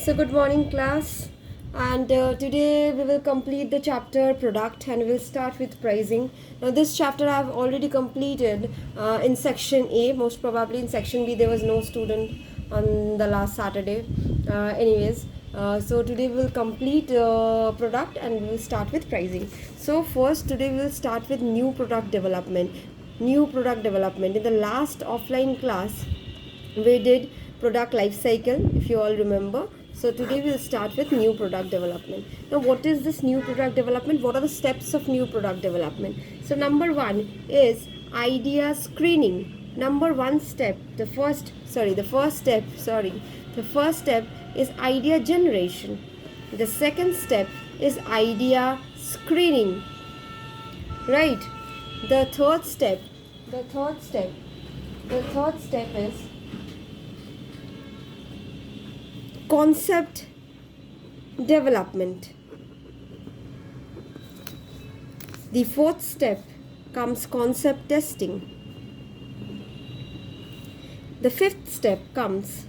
So good morning class, and today we will complete the chapter product and we'll start with pricing. Now this chapter I have already completed in section A. Most probably in section B there was no student on the last Saturday. So today we'll complete product and we'll start with pricing. So first today we'll start with new product development. New product development. In the last offline class we did product life cycle, if you all remember. So today we'll start with new product development. Now what is this new product development? What are the steps of new product development? So number one is idea screening. The first step is idea generation. The second step is idea screening, right? The third step is concept development. The fourth step comes concept testing. The fifth step comes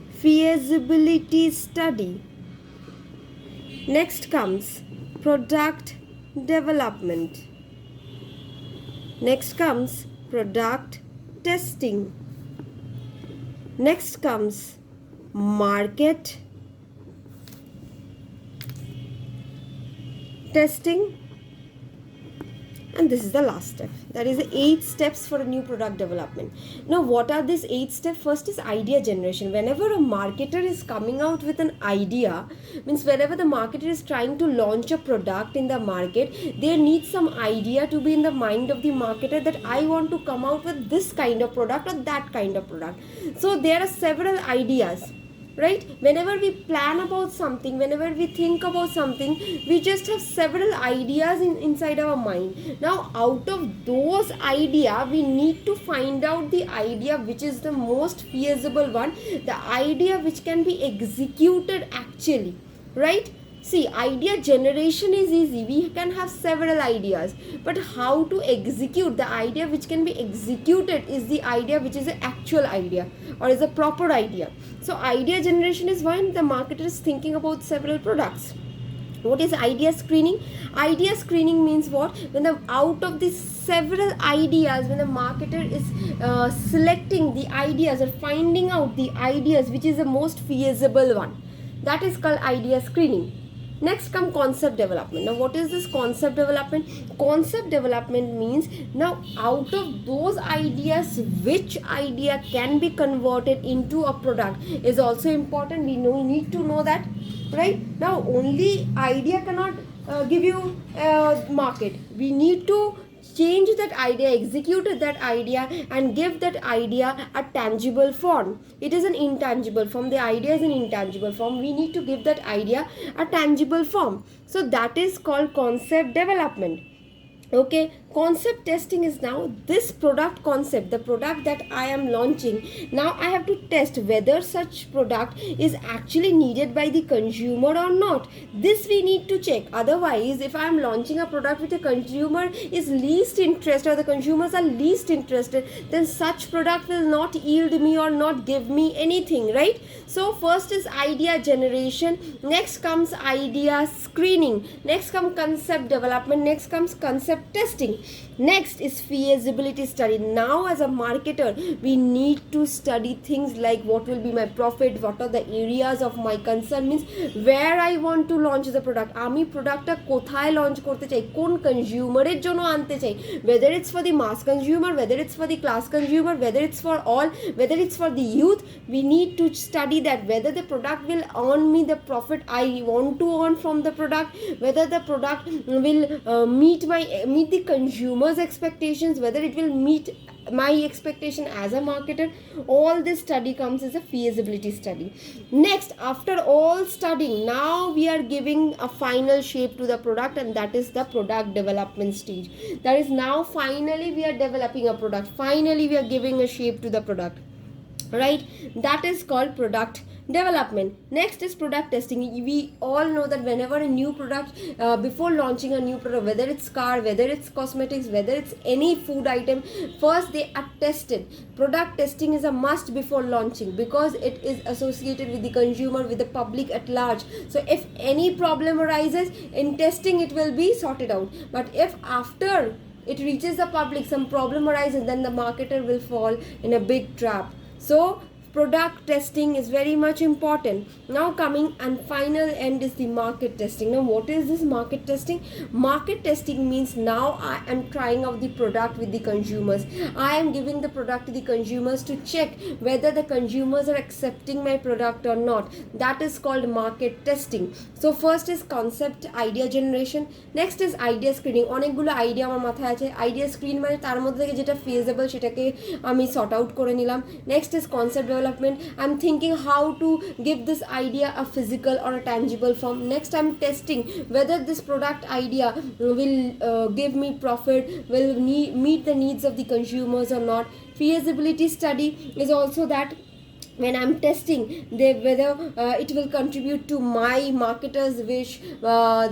feasibility study. Next comes product development. Next comes product testing. Next comes market testing, and this is the last step. That is the 8 steps for a new product development. Now what are these 8 steps? First is idea generation. Whenever a marketer is coming out with an idea, means whenever the marketer is trying to launch a product in the market, there needs some idea to be in the mind of the marketer that I want to come out with this kind of product or that kind of product. So there are several ideas, right? Whenever we plan about something, whenever we think about something, we just have several ideas inside our mind. Now out of those ideas, we need to find out the idea which is the most feasible one, the idea which can be executed actually, right? See, idea generation is easy. We can have several ideas, but how to execute the idea which can be executed is the idea which is an actual idea or is a proper idea. So idea generation is when the marketer is thinking about several products. What is idea screening? Idea screening means what? When out of these several ideas, when the marketer is selecting the ideas or finding out the ideas which is the most feasible one, that is called idea screening. Next come concept development. Now what is this concept development? Concept development means now out of those ideas, which idea can be converted into a product is also important. We need to know that, right? Now only idea cannot give you market. We need to change that idea, execute that idea, and give that idea a tangible form. It is an intangible form. The idea is an intangible form. We need to give that idea a tangible form. So that is called concept development. Okay, concept testing is now this product concept, the product that I am launching. Now I have to test whether such product is actually needed by the consumer or not. This we need to check. Otherwise, if I am launching a product which a consumer is least interested or the consumers are least interested, then such product will not yield me or not give me anything, right? So first is idea generation, next comes idea screening, next comes concept development, next comes concept testing, next is feasibility study. Now as a marketer, we need to study things like what will be my profit, what are the areas of my concern, means where I want to launch the product, আমি প্রোডাক্টটা কোথায় launch করতে চাই, কোন কনজিউমারের জন্য আনতে চাই, whether it's for the mass consumer, whether it's for the class consumer, whether it's for all, whether it's for the youth. We need to study that whether the product will earn me the profit I want to earn from the product, whether the product will meet the consumer's expectations, whether it will meet my expectation as a marketer. All this study comes as a feasibility study. Next, after all studying, now we are giving a final shape to the product, and that is the product development stage. That is now finally we are developing a product, finally we are giving a shape to the product, right? That is called product development. Next is product testing. We all know that whenever a new product, before launching a new product, whether it's car, whether it's cosmetics, whether it's any food item, first they are tested. Product testing is a must before launching, because it is associated with the consumer, with the public at large. So if any problem arises in testing, it will be sorted out. But if after it reaches the public some problem arises, then the marketer will fall in a big trap. So product testing is very much important. Now coming and final end is the market testing. Now what is this market testing? Market testing means now I am trying out the product with the consumers. I am giving the product to the consumers to check whether the consumers are accepting my product or not. That is called market testing. So first is concept idea generation, next is idea screening. অনেকগুলো idea আমার মাথায় আছে, idea screen মানে তার মধ্যে থেকে যেটা feasible সেটাকে আমি সর্ট আউট করে নিলাম। Next is concept development. I'm thinking how to give this idea a physical or a tangible form. Next, I'm testing whether this product idea will give me profit, will meet the needs of the consumers or not. Feasibility study is also that when I'm testing whether it will contribute to my marketer's wish,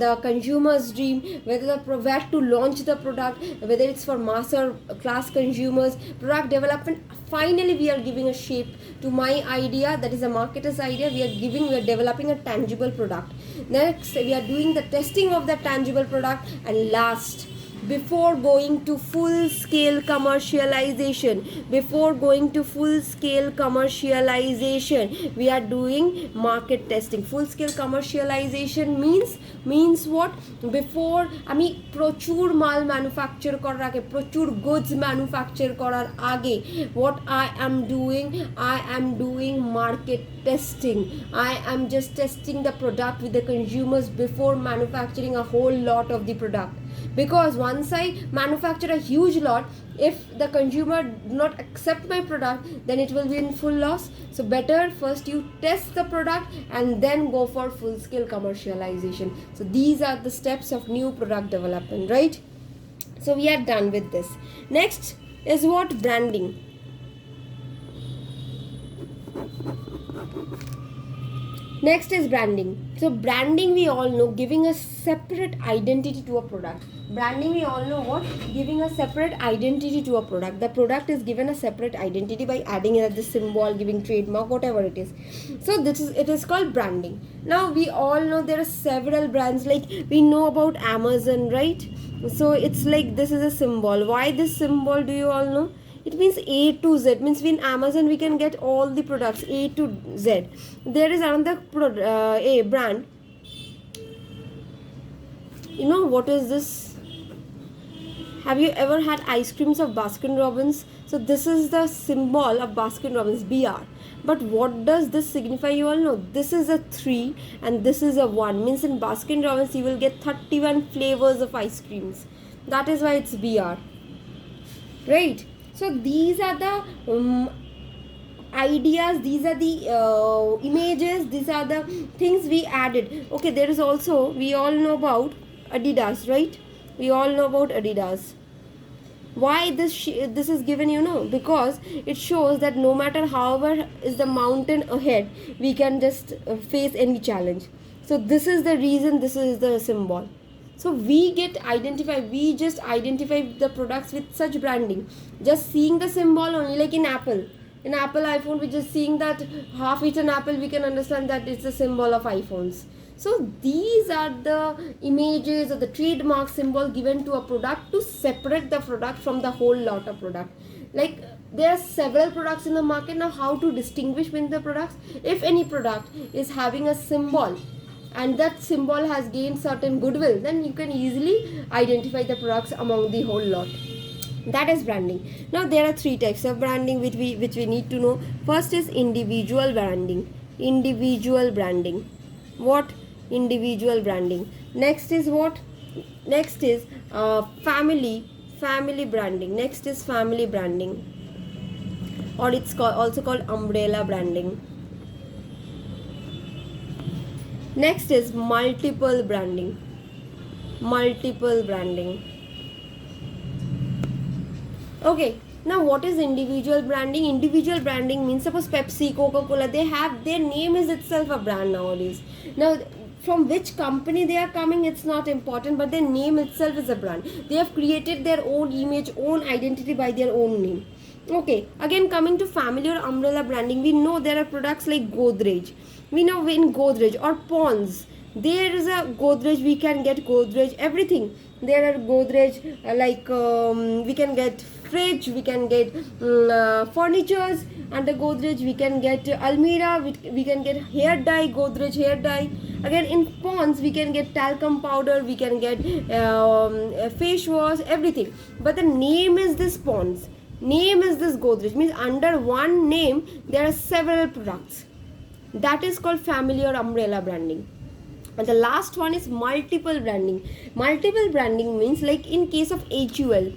the consumer's dream, whether where to launch the product, whether it's for mass or class consumers. Product development, finally we are giving a shape to my idea, that is a marketer's idea. We are developing a tangible product. Next, we are doing the testing of the tangible product. And last, before going to full scale commercialization, we are doing market testing. Full scale commercialization means what? Before আমি প্রচুর মাল manufacture করার আগে, প্রচুর goods manufacture করার আগে, what I am doing market testing. I am just testing the product with the consumers before manufacturing a whole lot of the product. Because once I manufacture a huge lot, if the consumer do not accept my product, then it will be in full loss. So better first you test the product and then go for full scale commercialization. So these are the steps of new product development, right? So we are done with this. Next is what? Branding. Next is branding. So branding, we all know, giving a separate identity to a product. Branding, we all know what? Giving a separate identity to a product. The product is given a separate identity by adding the symbol, giving trademark, whatever it is. So it is called branding. Now we all know there are several brands, like we know about Amazon, right? So it's like this is a symbol. Why this symbol, do you all know? It means A to Z. Means in Amazon we can get all the products A to Z. There is another brand. You know what is this? Have you ever had ice creams of Baskin Robbins? So this is the symbol of Baskin Robbins, BR. But what does this signify? You all know this is a 3 and this is a 1. Means in Baskin Robbins you will get 31 flavors of ice creams. That is why it's BR, right? So these are the ideas, these are the images, these are the things we added. Okay, there is also, we all know about Adidas, right? We all know about Adidas. Why this is given, you know? Because it shows that no matter however is the mountain ahead, we can just face any challenge. So this is the reason, this is the symbol. So we just identify the products with such branding. Just seeing the symbol only, like in Apple iPhone, we just seeing that half eaten apple, we can understand that it's a symbol of iPhones. So these are the images or the trademark symbol given to a product to separate the product from the whole lot of product. Like there are several products in the market. Now how to distinguish between the products? If any product is having a symbol and that symbol has gained certain goodwill, then you can easily identify the products among the whole lot. That is branding. Now there are 3 types of branding which we need to know. First is individual branding. What? Individual branding. Next is what? Next is family branding. Next is family branding, or it's also called umbrella branding. Next is multiple branding. Okay, Now, what is individual branding? Individual branding means, suppose Pepsi, Coca-Cola, they have, their name is itself a brand nowadays. Now, from which company they are coming, it's not important, but their name itself is a brand. They have created their own image, own identity by their own name. Okay, again coming to family or umbrella branding, we know there are products like Godrej. We know in Godrej or Pond's, there is a Godrej, we can get Godrej, everything. There are Godrej, we can get fridge, we can get furnitures under Godrej, we can get Almira, we can get hair dye, Godrej hair dye. Again in Pond's, we can get talcum powder, we can get face wash, everything. But the name is this Pond's, name is this Godrej, means under one name there are several products. That is called family or umbrella branding. And the last one is multiple branding. Multiple branding means, like in case of HUL,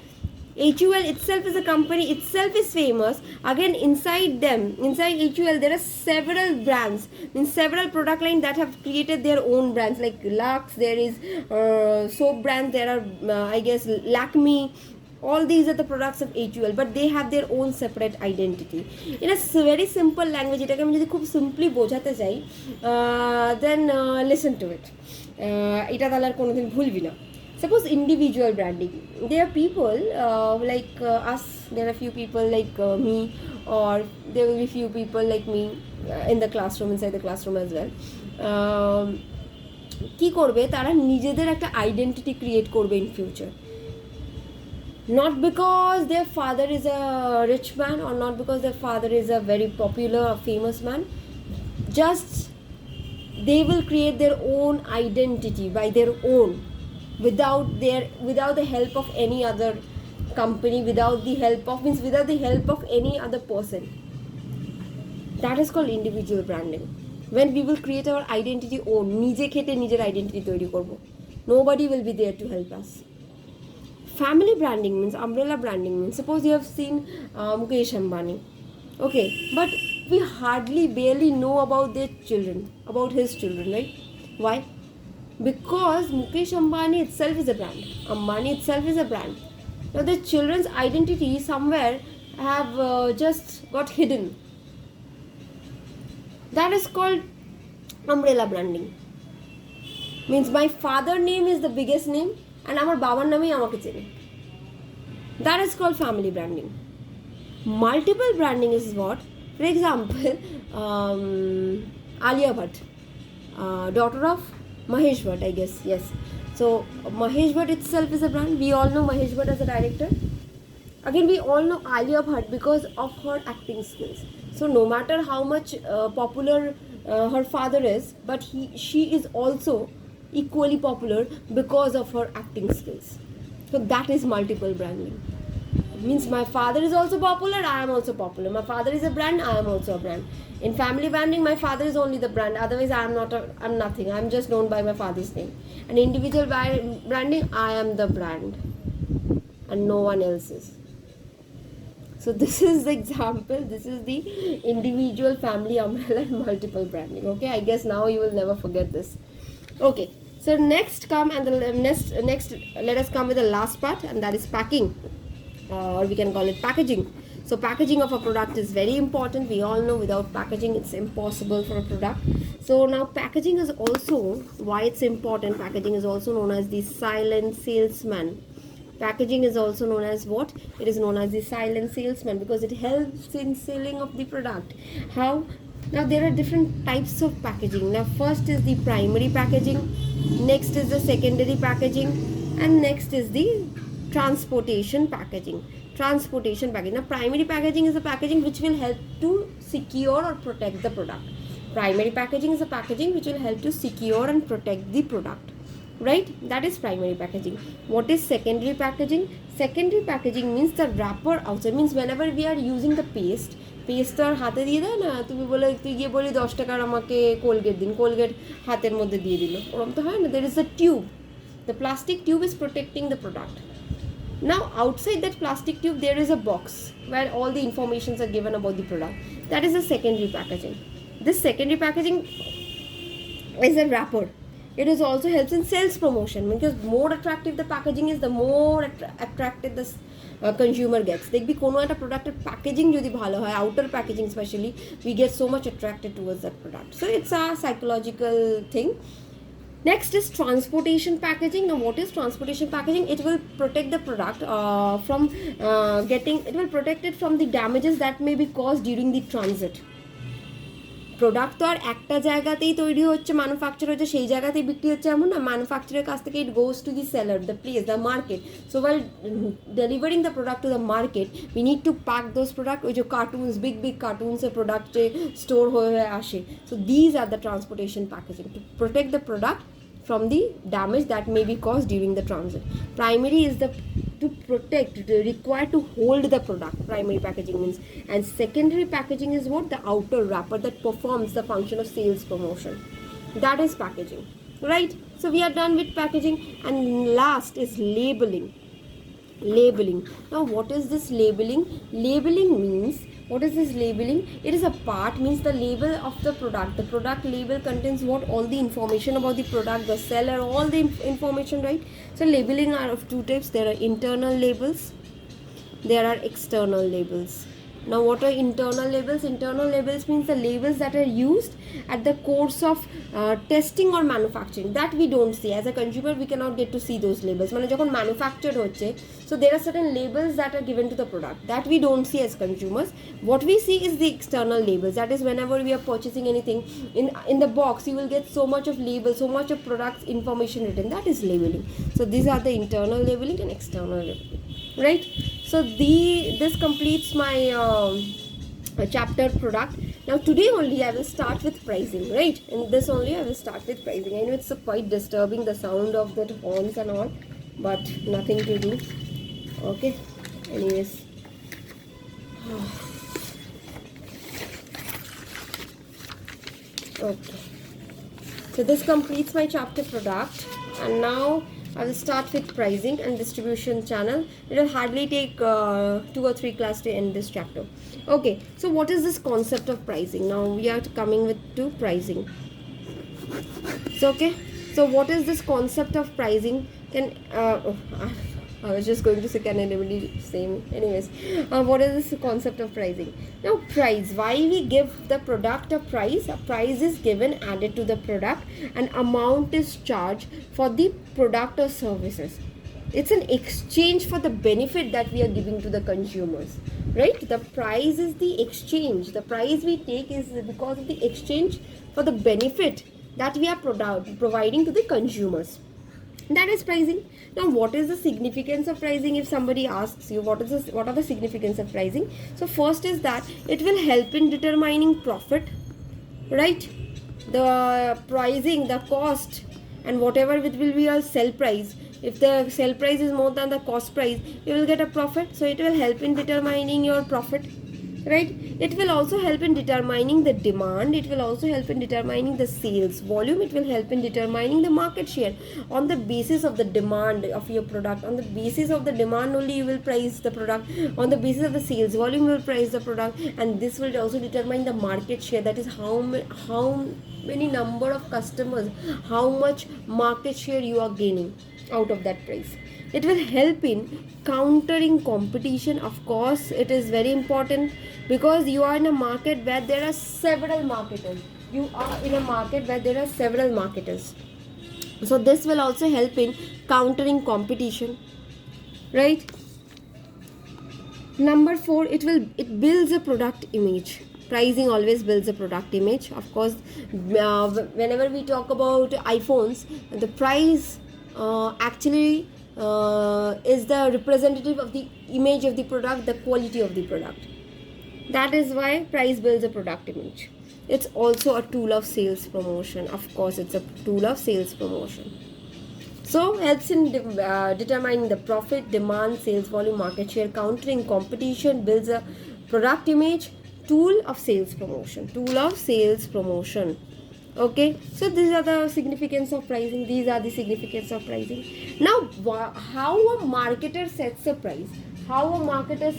HUL itself is a company, itself is famous. Again inside them, inside HUL, there are several brands, means several product lines that have created their own brands, like Lux, there is soap brands, there are I guess Lakme. All these are the products of HUL, but they have their own separate identity. In a very simple language, এটাকে আমি যদি খুব simply বোঝাতে চাই, then listen to it. এটা তাহলে আর কোনোদিন ভুলবি না. Suppose individual branding. There are people like us. There are few people like me, or there will be few people like me in the classroom, inside the classroom as well. কি করবে তারা নিজেদের একটা identity create করবে in future. Not because their father is a rich man, or not because their father is a very popular or famous man. Just they will create their own identity by their own, without the help of any other company, without the help of any other person. That is called individual branding. When we will create our identity own, নিজে খেটে নিজের identity তৈরি করব. Nobody will be there to help us. Family branding means, umbrella branding means, suppose you have seen Mukesh Ambani, okay, but we barely know about their children, about his children, right? Why? Because Mukesh Ambani itself is a brand, Ambani itself is a brand. Now the children's identity somewhere have just got hidden. That is called umbrella branding. Means my father name is the biggest name, and আমার বাবার নামেই আমাকে চেনে. That is called family branding. Multiple branding is what? For example, Alia Bhatt, daughter of Mahesh Bhatt, I guess, yes. So Mahesh Bhatt itself is a brand. We all know Mahesh Bhatt as a director. Again, we all know Alia Bhatt because of her acting skills. So no matter how much popular her father is, but she is also equally popular because of her acting skills. So that is multiple branding. It means my father is also popular, I am also popular. My father is a brand, I am also a brand. In family branding, my father is only the brand, otherwise I'm nothing. I'm just known by my father's name. And individual branding, I am the brand and no one else is. So this is the example, this is the individual, family, umbrella and multiple branding. Okay, I guess now you will never forget this. Okay, so next let us come with the last part, and that is packing, or we can call it packaging. So packaging of a product is very important. We all know without packaging it's impossible for a product. So now packaging is also, why it's important, packaging is also known as the silent salesman. Packaging is also known as what? It is known as the silent salesman because it helps in selling of the product. How? Now there are different types of packaging. Now first is the primary packaging, next is the secondary packaging, and next is the transportation packaging. Now primary packaging is the packaging which will help to secure or protect the product. Primary packaging is a packaging which will help to secure and protect the product, right? That is primary packaging. What is secondary packaging? Secondary packaging means the wrapper outside, means whenever we are using the paste তো আর হাতে দিয়ে দেয় না, তুমি বলে তুই গিয়ে বলি 10 টাকার আমাকে কোলগেট দিন, কোলগেট হাতের মধ্যে দিয়ে দিল, ওরকম তো হয় না. There is a tube, the plastic tube is protecting the product. Now outside that plastic tube there is a box where all the informations are given about the product. That is the secondary packaging. This secondary packaging is a wrapper. It is also helps in sales promotion, because more attractive the packaging is, the more attractive the consumer gets. দেখবি কোনো একটা প্রোডাক্টের packaging যদি ভালো হয়, outer packaging specially, we get so much attracted towards that product. So it's a psychological thing. Next is transportation packaging. Now what is transportation packaging? It will protect the product from it will protect it from the damages that may be caused during the transit. Product তো আর একটা জায়গাতেই তৈরি হচ্ছে, manufacture হচ্ছে, সেই জায়গাতেই বিক্রি হচ্ছে এমন না। ম্যানুফ্যাকচারের কাছ থেকে it goes to the seller, the place, the market. So while delivering the product to the market, we need to pack those product. ওই যে কার্টুনস, বিগ বিগ কার্টুনসের প্রোডাক্টে স্টোর হয়ে আসে। So these are the transportation packaging to protect the product from the damage that may be caused during the transit. Primary is the to protect, required to hold the product, primary packaging means. And secondary packaging is what? The outer wrapper that performs the function of sales promotion. That is packaging, right? So we are done with packaging. And last is labeling. Now what is this labeling? Labeling means, what is this labeling? It is a part, means the label of the product. The product label contains what? All the information about the product, the seller, all the information, right? So labeling are of two types. There are internal labels, there are external labels. Now what are internal labels? Internal labels means the labels that are used at the course of testing or manufacturing, that we don't see as a consumer. We cannot get to see those labels. মানে যখন manufactured হচ্ছে, so there are certain labels that are given to the product that we don't see as consumers. What we see is the external labels. That is, whenever we are purchasing anything, in the box you will get so much of labels, so much of products information written. That is labeling. So these are the internal labeling and external labeling, right? So this completes my chapter product. Now today only I will start with pricing, right? In this only I will start with pricing. I know it's quite disturbing, the sound of the horns and all, but nothing to do. Okay, anyways. Okay, so this completes my chapter product, and now I will start with pricing and distribution channel. It will hardly take 2 or 3 classes to end this chapter. Okay, so what is this concept of pricing? Now we are coming to pricing. So okay, so what is this concept of pricing? I was just going to say, can anybody say me? Anyways, what is this concept of pricing? Now price, why we give the product a price? A price is given, added to the product, and amount is charged for the product or services. It's an exchange for the benefit that we are giving to the consumers, right? The price is the exchange. The price we take is because of the exchange for the benefit that we are providing to the consumers. That is pricing. Now what is the significance of pricing? If somebody asks you what are the significance of pricing, so first is that it will help in determining profit, right? The pricing, the cost, and whatever it will be a sell price. If the sell price is more than the cost price, you will get a profit. So it will help in determining your profit, right? It will also help in determining the demand. It will also help in determining the sales volume. It will help in determining the market share. On the basis of the demand of your product, on the basis of the demand only you will price the product. On the basis of the sales volume you will price the product, and this will also determine the market share. That is how many number of customers, how much market share you are gaining out of that price. It will help in countering competition. Of course, it is very important, because you are in a market where there are several marketers. You are in a market where there are several marketers. So this will also help in countering competition, right? Number 4, it builds a product image. Pricing always builds a product image. Of course, whenever we talk about iPhones, the price actually is the representative of the image of the product, the quality of the product. That is why price builds a product image. It's also a tool of sales promotion. Of course, it's a tool of sales promotion. So helps in determining the profit, demand, sales volume, market share, countering competition, builds a product image, tool of sales promotion. Okay, so these are the significance of pricing. Now how a marketer sets a price? Now a marketer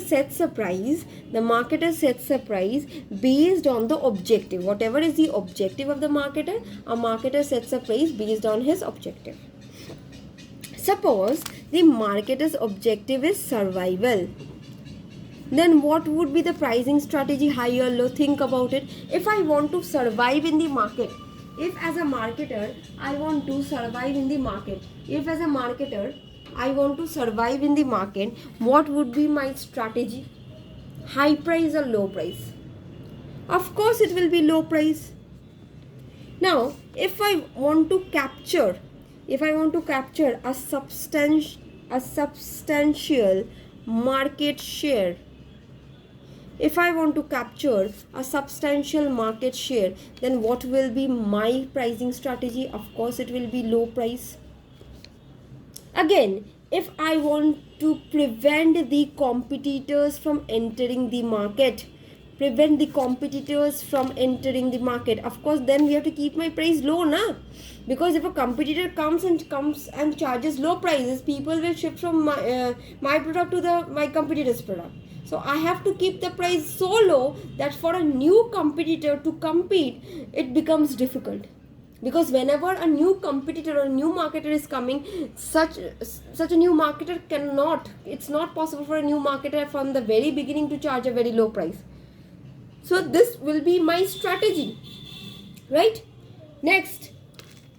sets a price based on the objective. Whatever is the objective of the marketer, a marketer sets a price based on his objective. Suppose the marketer's objective is survival, then what would be the pricing strategy, high or low? Think about it. If I want to survive in the market, if as a marketer I want to survive in the market, if as a marketer I want to survive in the market, what would be my strategy? High price or low price? Of course it will be low price. Now if I want to capture a substantial market share, if I want to capture a substantial market share, then what will be my pricing strategy? Of course it will be low price. Again, if I want to prevent the competitors from entering the market, of course then we have to keep my price low, na? Because if a competitor comes and charges low prices, people will shift from my product to my competitor's product. So I have to keep the price so low that for a new competitor to compete, it becomes difficult. Because whenever a new competitor or a new marketer is coming, such a new marketer it's not possible for a new marketer from the very beginning to charge a very low price. So this will be my strategy, right? Next,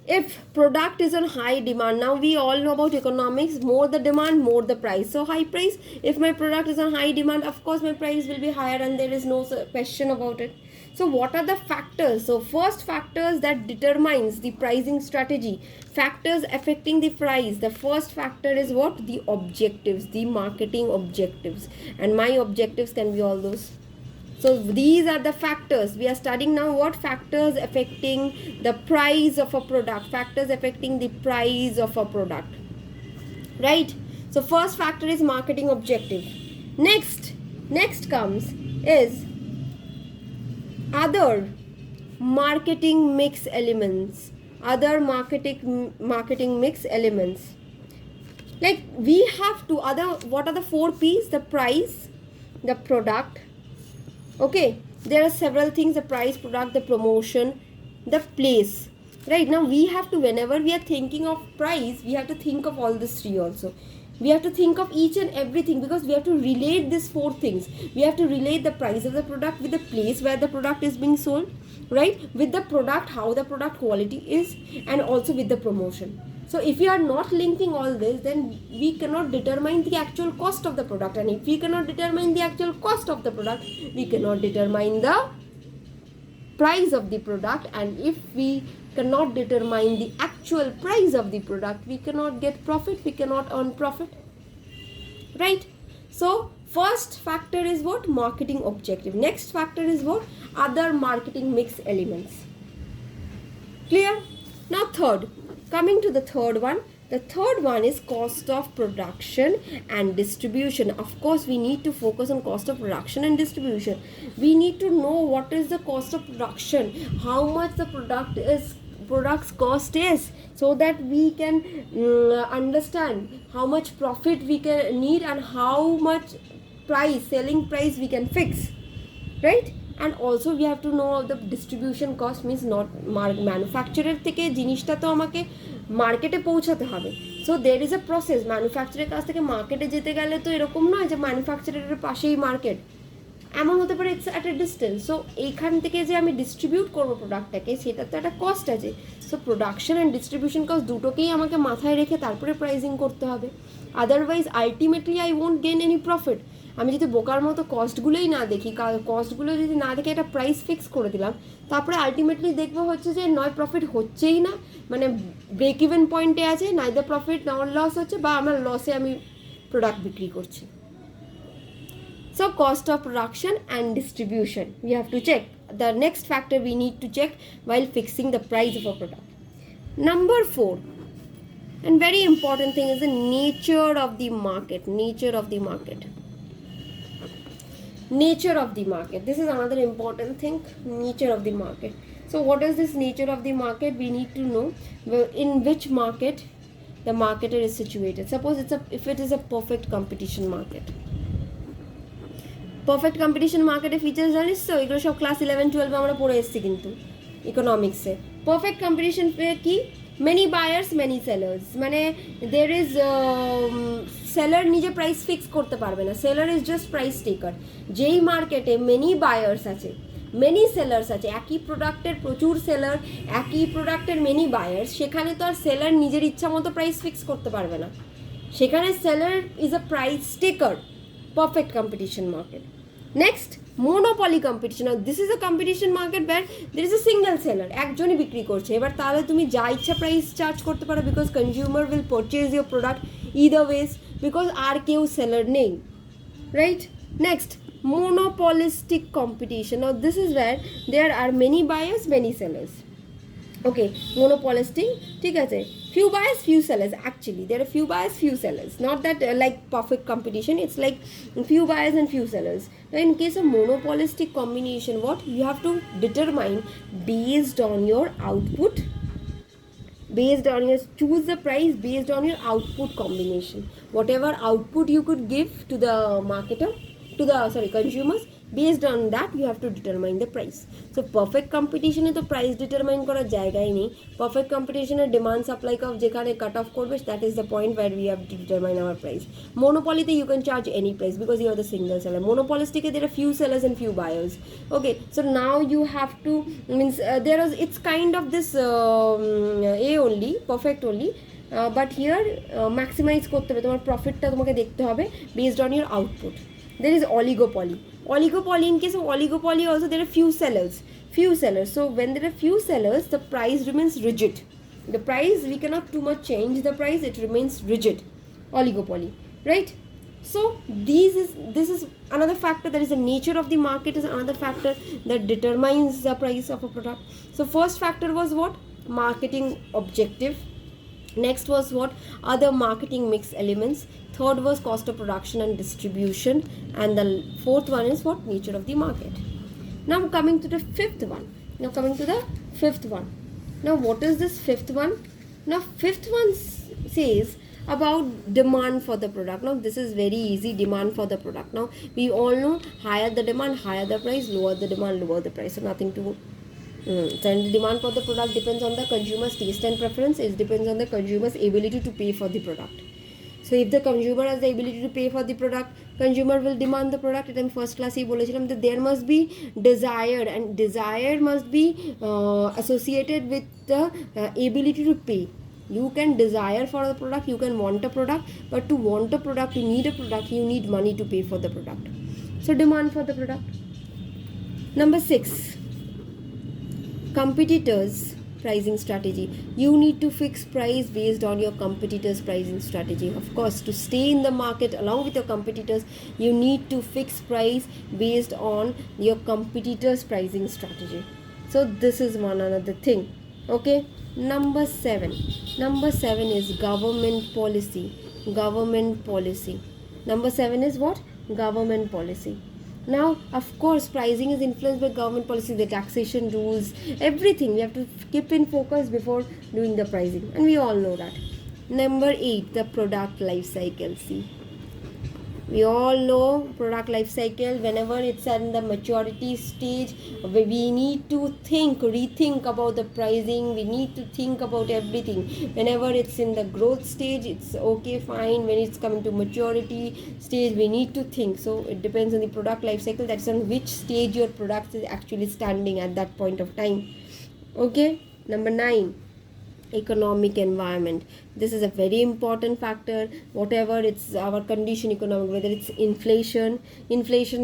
if product is on high demand, now we all know about economics, more the demand, more the price. So high price, if my product is on high demand, of course my price will be higher, and there is no question about it. So what are the factors? So first factors that determines the pricing strategy, factors affecting the price. The first factor is what? The objectives, the marketing objectives, and my objectives can be all those. So these are the factors. We are studying now what factors affecting the price of a product, right? So first factor is marketing objective. Next comes is other marketing mix elements. Like we have to what are the 4 P's? The price, the product. Okay, there are several things: the price, product, the promotion, the place. Right, now we have to, whenever we are thinking of price, we have to think of all these 3 also. We have to think of each and everything, because we have to relate these 4 things. We have to relate the price of the product with the place where the product is being sold, right? With the product, how the product quality is, and also with the promotion. So if we are not linking all this, then we cannot determine the actual cost of the product. And if we cannot determine the actual cost of the product, we cannot determine the price of the product. And if we cannot determine the actual price of the product, we cannot get profit, we cannot earn profit, right? So first factor is what? Marketing objective. Next factor is what? Other marketing mix elements. Clear? Now third, coming to the third one. The third one is cost of production and distribution. Of course, we need to focus on cost of production and distribution. We need to know what is the cost of production, how much the product's cost is, so that we can understand how much profit we can need and how much selling price we can fix, right? And also we have to know the distribution cost, means not manufacturer থেকে জিনিসটা তো আমাকে মার্কেটে পৌঁছাতে হবে. So there is a process. ম্যানুফ্যাকচারের কাছ থেকে মার্কেটে যেতে গেলে তো এরকম নয় যে ম্যানুফ্যাকচারের পাশেই মার্কেট, এমন হতে পারে it's at a distance. So এইখান থেকে যে আমি ডিস্ট্রিবিউট করবো প্রোডাক্টটাকে, সেটা তো একটা কস্ট আছে. So production and distribution cost দুটোকেই আমাকে মাথায় রেখে তারপরে প্রাইসিং করতে হবে. Otherwise ultimately I won't gain any profit. আমি যদি বোকার মতো কস্টগুলোই না দেখি, কস্টগুলো যদি না দেখে একটা প্রাইস ফিক্স করে দিলাম, তারপরে আলটিমেটলি দেখবো হচ্ছে যে নয় প্রফিট হচ্ছেই না, মানে ব্রেক ইভেন পয়েন্টে আছে, নাইদার প্রফিট নর লস হচ্ছে, বা আমার লসে আমি প্রোডাক্ট বিক্রি করছি. So cost of production and distribution, we have to check. The next factor we need to check while fixing the price of a product. Number 4, and very important thing, is the nature of the market. This is another important thing, nature of the market. So what is this nature of the market? We need to know in which market the marketer is situated. Suppose if it is a perfect competition market. Perfect competition মার্কেটের features জানিস তো? এগুলো সব class 11-12 আমরা পড়ে এসেছি কিন্তু ইকোনমিক্সে. পারফেক্ট কম্পিটিশন কি? many buyers many sellers, মানে there is seller নিজে প্রাইস ফিক্স করতে পারবে না, সেলার ইজ জাস্ট প্রাইস টেকার। যেই মার্কেটে মেনি বায়ার্স আছে, মেনি সেলার্স আছে, একই প্রোডাক্টের প্রচুর সেলার, একই প্রোডাক্টের মেনি বায়ার্স, সেখানে তো আর সেলার নিজের ইচ্ছা মতো প্রাইস ফিক্স করতে পারবে না, সেখানে seller is a price taker. Perfect competition market. Next, monopoly competition. This is a competition market where there is a single seller, একজনই বিক্রি করছে। এবার তাহলে তুমি যা ইচ্ছা প্রাইস চার্জ করতে পারো, because consumer will purchase your product either ways, because আর কেউ সেলার নেই, right? Next, monopolistic competition. Now this is where there are many buyers many sellers. Okay, monopolistic, ঠিক আছে, few buyers few sellers. Actually there are few buyers few sellers, not that like perfect competition, it's like few buyers and few sellers. Now in case of monopolistic combination, what you have to determine based on your output, based on your, choose the price based on your output combination. Whatever output you could give to the marketer, to the consumers, based on that you have to determine the price. So perfect competition e to price determine korar jaygai nei, perfect competition e demand supply curve jekhane cut off korbe, that is the point where we have to determine our price. Monopoly te you can charge any price because you are the single seller. Monopolistic e there are few sellers and few buyers. Okay, so now you have to means there is, it's kind of this a only perfect only, but here maximize korte hobe, tomar profit ta tomake dekhte hobe based on your output. There is oligopoly. Oligopoly, in case of oligopoly also there are few sellers. So when there are few sellers, the price remains rigid. The price, we cannot too much change the price, it remains rigid. Oligopoly, right? So this is another factor, that is the nature of the market is another factor that determines the price of a product. So first factor was what? Marketing objective. Next was what? Other marketing mix elements. Third was cost of production and distribution, and the fourth one is what? Nature of the market. Now coming to the fifth one. Now what is this fifth one? Now fifth one says about demand for the product. Now this is very easy, demand for the product. Now we all know, higher the demand higher the price, lower the demand lower the price, so nothing to so the demand for the product depends on the consumer's taste and preference. It depends on the consumer's ability to pay for the product. So if the consumer has the ability to pay for the product, consumer will demand the product. And first class hi bolechilam that there must be desire, and desire must be associated with the ability to pay. You can desire for the product, you can want a product, but to want a product, you need a product, you need money to pay for the product. So demand for the product. Number 6, competitors pricing strategy. You need to fix price based on your competitors pricing strategy. Of course, to stay in the market along with your competitors, you need to fix price based on your competitors pricing strategy. So this is one another thing. Okay, number 7 is government policy. Number 7 is what? Government policy. Now of course pricing is influenced by government policy, the taxation rules, everything. We have to keep in focus before doing the pricing, and we all know that. Number 8, the product life cycle. See, we all know product life cycle. Whenever it's at the maturity stage, we need to rethink about the pricing. We need to think about everything. Whenever it's in the growth stage, it's okay, fine. When it's coming to maturity stage, we need to think. So it depends on the product life cycle, that's on which stage your product is actually standing at that point of time. Okay, number 9, economic environment. This is a very important factor. Whatever it's our condition economic, whether it's inflation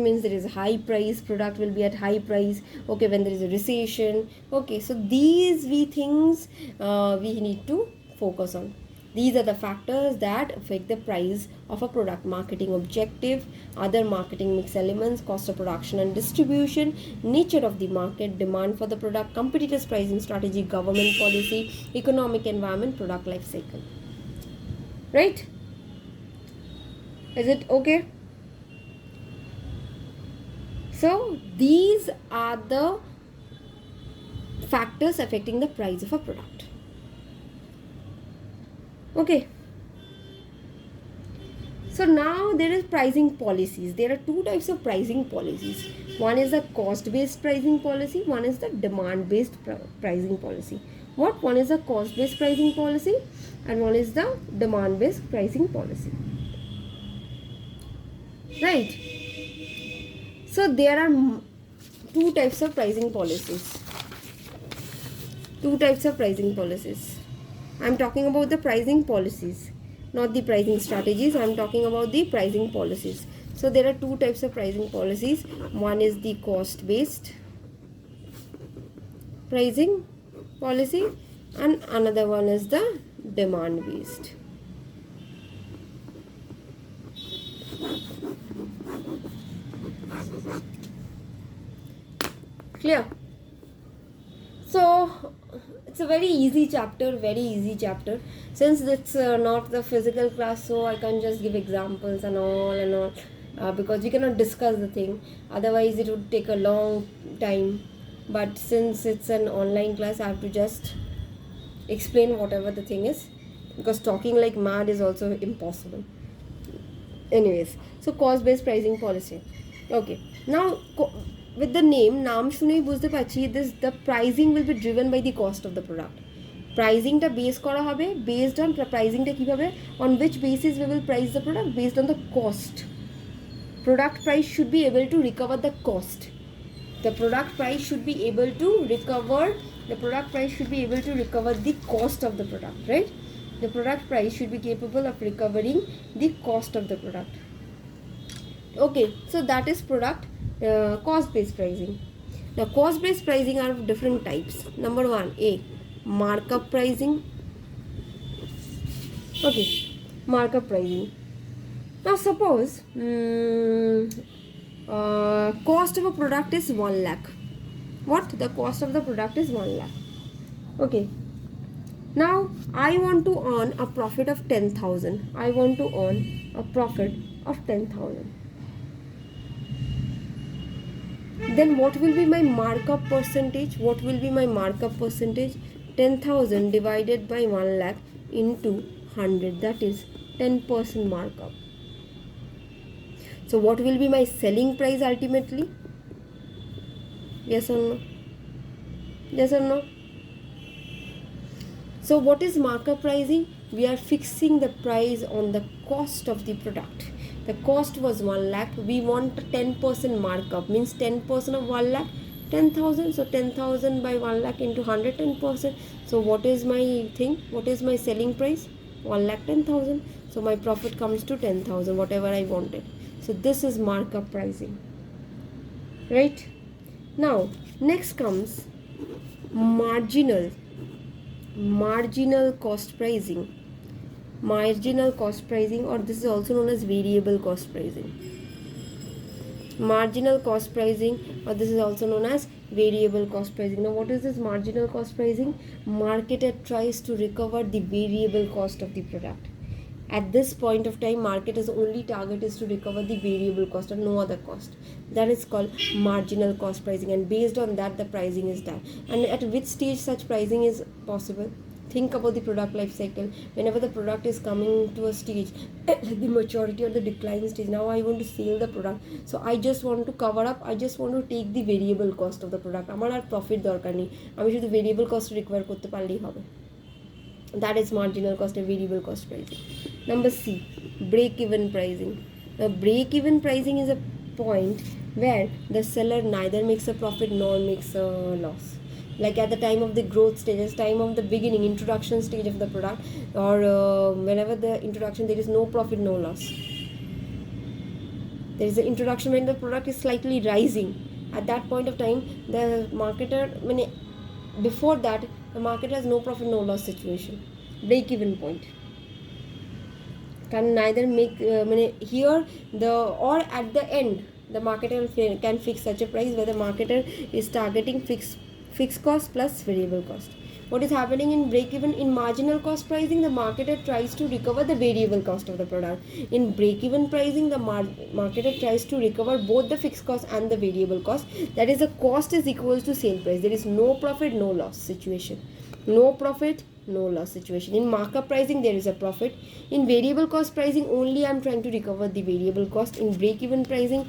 means there is a high price, product will be at high price. Okay, when there is a recession. Okay, so these things we need to focus on. These are the factors that affect the price of a product. Marketing objective, other marketing mix elements, cost of production and distribution, nature of the market, demand for the product, competitors pricing strategy, government policy, economic environment, product life cycle. Right? Is it okay? So these are the factors affecting the price of a product. Okay, so now there is pricing policies. There are 2 types of pricing policies. One is the cost based pricing policy, one is the demand based pricing policy. What? One is the cost based pricing policy and one is the demand based pricing policy. Right? So there are two types of pricing policies. Two types of pricing policies. I'm talking about the pricing policies, not the pricing strategies. I'm talking about the pricing policies. So there are two types of pricing policies. One is the cost based pricing policy and another one is the demand based. Clear? So it's a very easy chapter, since it's not the physical class, so I can't just give examples and all, because we cannot discuss the thing, otherwise it would take a long time. But since it's an online class, I have to just explain whatever the thing is, because talking like mad is also impossible. Anyways, so cost based pricing policy. Okay, now with the name নাম শুনেই বুঝতে পারছি the pricing will be driven by the cost of the product. Pricing টা base করা হবে based on pricing টা কিভাবে, on which basis we will price the product, based on the cost. Product price should be able to recover the cost. The product price should be able to recover the cost of the product, right? The product price should be capable of recovering the cost of the product. Okay, so that is product cost based pricing. Now cost based pricing are of different types. Number one, markup pricing. Okay, markup pricing. Now suppose cost of a product is 1 lakh. What? The cost of the product is 1 lakh. Okay, now I want to earn a profit of 10,000. I want to earn a profit of 10,000. Then what will be my markup percentage? 10,000 divided by 1 lakh into 100, that is 10% markup. So what will be my selling price ultimately? Yes or no? So what is markup pricing? We are fixing the price on the cost of the product. The cost was 1 lakh. We want 10% markup, means 10% of 1 lakh, 10,000. So 10,000 by 1 lakh into 100, 10%. So what is my thing? What is my selling price? 1 lakh 10,000. So my profit comes to 10,000, whatever I wanted. So this is markup pricing, right? Now next comes marginal cost pricing. Marginal cost pricing, or this is also known as variable cost pricing. Marginal cost pricing, or this is also known as variable cost pricing. Now what is this marginal cost pricing? Marketer tries to recover the variable cost of the product. At this point of time, marketer's only target is to recover the variable cost and no other cost. That is called marginal cost pricing, and based on that the pricing is done. And at which stage such pricing is possible? Think about the product life cycle. Whenever the product is coming to a stage, the maturity or the decline stage, now I want to sell the product, so I just want to cover up, I just want to take the variable cost of the product. আমার আর profit দরকার নেই, আমি শুধু variable cost recover করতে পারলেই হবে. That is marginal cost and variable cost pricing. Number C, break even pricing. Now break even pricing is a point where the seller neither makes a profit nor makes a loss. Like at the time of the growth stages, time of the beginning, introduction stage of the product, or whenever the introduction, there is no profit, no loss. There is an introduction when the product is slightly rising. At that point of time, the marketer, before that, the marketer has no profit, no loss situation. Break even point. Can neither make here the, or at the end, the marketer can fix such a price where the marketer is targeting fixed cost plus variable cost. What is happening in break even? In marginal cost pricing, the marketer tries to recover the variable cost of the product. In break even pricing, the marketer tries to recover both the fixed cost and the variable cost. That is, the cost is equals to sale price. There is no profit, no loss situation. No profit, no loss situation. In markup pricing, there is a profit. In variable cost pricing, only I am trying to recover the variable cost. In break even pricing,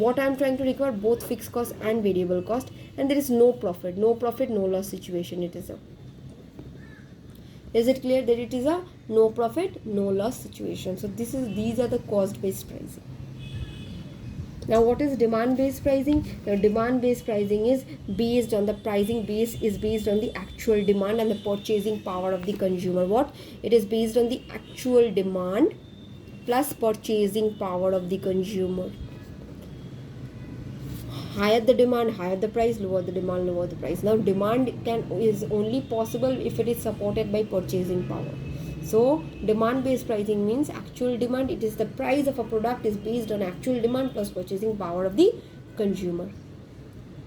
what I am trying to recover, both fixed cost and variable cost, and there is no profit, no loss situation. It is a Is it clear that it is a no profit, no loss situation? So these are the cost based pricing. Now what is demand based pricing? The demand based pricing is based on the pricing base is based on the actual demand and the purchasing power of the consumer. What? It is based on the actual demand plus purchasing power of the consumer. Higher the demand, higher the price, lower the demand, lower the price. Now demand is only possible if it is supported by purchasing power. So demand based pricing means actual demand, it is the price of a product is based on actual demand plus purchasing power of the consumer.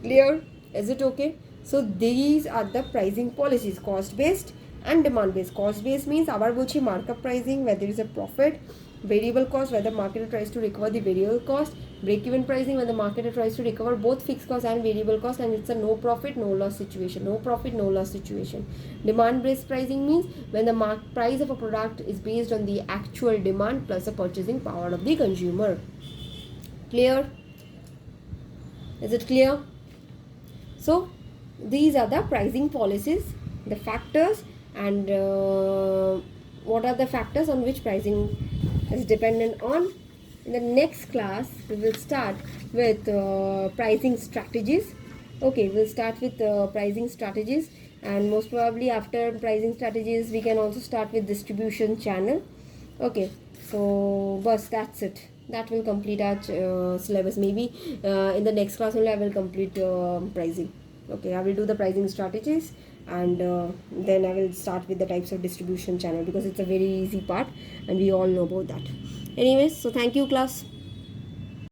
Clear? Is it okay? So these are the pricing policies, cost based and demand based. Cost based means abar bolchi markup pricing, where there is a profit. Variable cost, where the marketer tries to recover the variable cost. Break even pricing, when the marketer tries to recover both fixed cost and variable cost, and it's a no profit no loss situation. No profit no loss situation. Demand based pricing means when the price of a product is based on the actual demand plus the purchasing power of the consumer. Clear? Is it clear? So these are the pricing policies, the factors, and what are the factors on which pricing is dependent on. In the next class we will start with pricing strategies. Okay, we'll start with pricing strategies, and most probably after pricing strategies we can also start with distribution channel. Okay, so bus, that's it. That will complete our syllabus. Maybe in the next class only I will complete pricing. Okay, I will do the pricing strategies, and then I will start with the types of distribution channel, because it's a very easy part and we all know about that. Anyways, so thank you class.